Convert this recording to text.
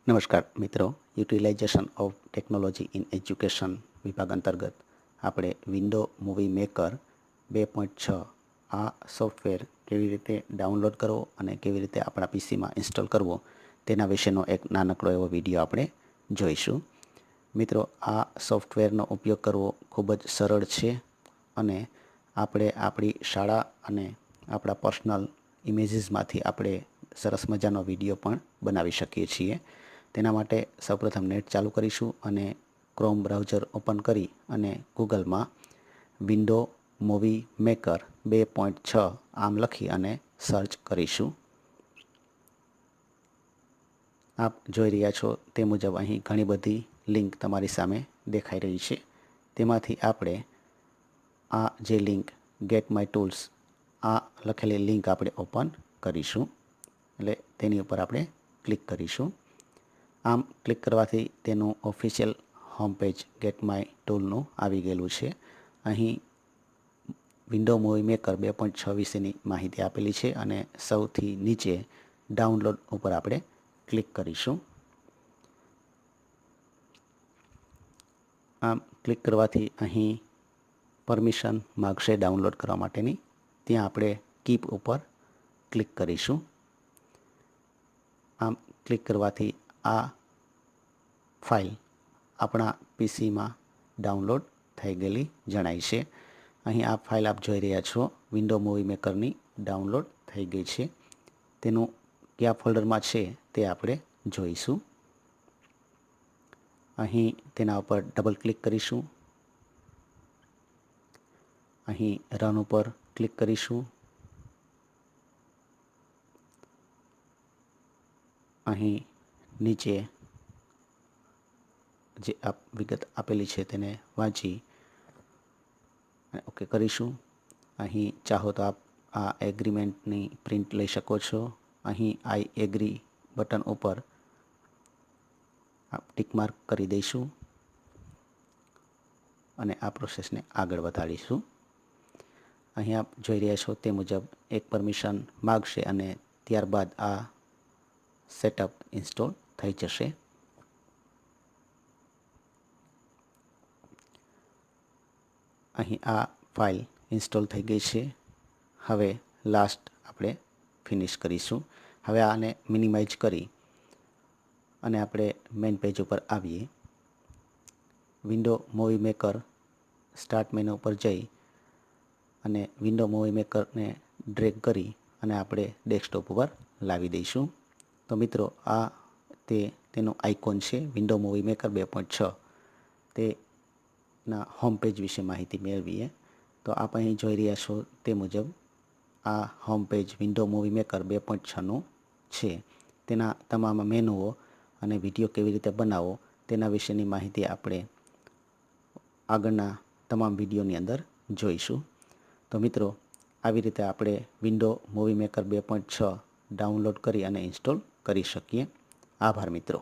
નમસ્કાર મિત્રો, utilization of technology in education વિભાગ અંતર્ગત આપણે વિન્ડો મૂવી મેકર 2.6 આ સોફ્ટવેર કેવી રીતે ડાઉનલોડ કરવો અને કેવી રીતે આપણા પીસીમાં ઇન્સ્ટોલ કરવો તેના વિશેનો એક નાનકડો એવો વિડીયો આપણે જોઈશું. મિત્રો, આ સોફ્ટવેરનો ઉપયોગ કરવો ખૂબ જ સરળ છે અને આપણે આપણી શાળા અને આપણા પર્સનલ ઇમેજીસમાંથી આપણે સરસ મજાનો વિડીયો પણ બનાવી શકીએ છીએ. તેના માટે સૌપ્રથમ નેટ ચાલુ કરીશું અને ક્રોમ બ્રાઉઝર ઓપન કરી અને ગૂગલમાં વિન્ડો મૂવી મેકર 2.6 આમ લખી અને સર્ચ કરીશું. આપ જોઈ રહ્યા છો તે મુજબ અહીં ઘણી બધી લિંક તમારી સામે દેખાઈ રહી છે. તેમાંથી આપણે આ જે લિંક ગેટ માય ટૂલ્સ આ લખેલી લિંક આપણે ઓપન કરીશું. એટલે તેની ઉપર આપણે ક્લિક કરીશું. આમ ક્લિક કરવાથી તેનું official home page get my ટૂલનું આવી ગયેલું છે. અહીં વિન્ડો મૂવી મેકર 2.6 વિશેની માહિતી આપેલી છે અને સૌથી નીચે ડાઉનલોડ ઉપર આપણે ક્લિક કરીશું. આમ ક્લિક કરવાથી અહીં પરમિશન માગશે ડાઉનલોડ કરવા માટેની. ત્યાં આપણે કીપ ઉપર ક્લિક કરીશું. આમ ક્લિક કરવાથી આ ફાઇલ આપણા પીસીમાં ડાઉનલોડ થઈ ગયેલી જણાય છે. અહીં આ ફાઇલ આપ જોઈ રહ્યા છો વિન્ડો મૂવી મેકરની ડાઉનલોડ થઈ ગઈ છે. તેનું કયા ફોલ્ડરમાં છે તે આપણે જોઈશું. અહીં તેના ઉપર ડબલ ક્લિક કરીશું. અહીં રન ઉપર ક્લિક કરીશું. અહીં નીચે જે વિગત આપેલી છે તેને વાંચી અને ઓકે કરીશું. અહીં ચાહો તો આપ આ એગ્રીમેન્ટની પ્રિન્ટ લઈ શકો છો. અહીં આઈ એગ્રી બટન ઉપર આપ ટિક માર્ક કરી દઈશું અને આ પ્રોસેસને આગળ વધારીશું. અહીં આપ જોઈ રહ્યા છો તે મુજબ એક પરમિશન માગશે અને ત્યારબાદ આ સેટઅપ ઇન્સ્ટોલ થઈ જશે. અહીં આ ફાઇલ ઇન્સ્ટોલ થઈ ગઈ છે. હવે લાસ્ટ આપણે ફિનિશ કરીશું. હવે આને મિનિમાઇઝ કરી અને આપણે મેઇન પેજ ઉપર આવીએ. Window movie maker start menu ઉપર જઈ અને વિન્ડો મૂવી મેકરને ડ્રેગ કરી અને આપણે ડેસ્કટોપ ઉપર લાવી દઈશું. તો મિત્રો, આ તેનું આઇકોન છે વિન્ડો મૂવી મેકર 2.6. તેના હોમ પેજ વિશે માહિતી મેળવીએ તો આપ અહીં જોઈ રહ્યા છો તે મુજબ આ home page window movie maker 2.6નું છે. તેના તમામ મેનુઓ અને વિડીયો કેવી રીતે બનાવવો તેના વિશેની માહિતી આપણે આગળના તમામ વિડીયોની અંદર જોઈશું. તો મિત્રો, આવી રીતે આપણે વિન્ડો મૂવી મેકર 2.6 ડાઉનલોડ કરી અને ઇન્સ્ટોલ કરી શકીએ. આભાર મિત્રો.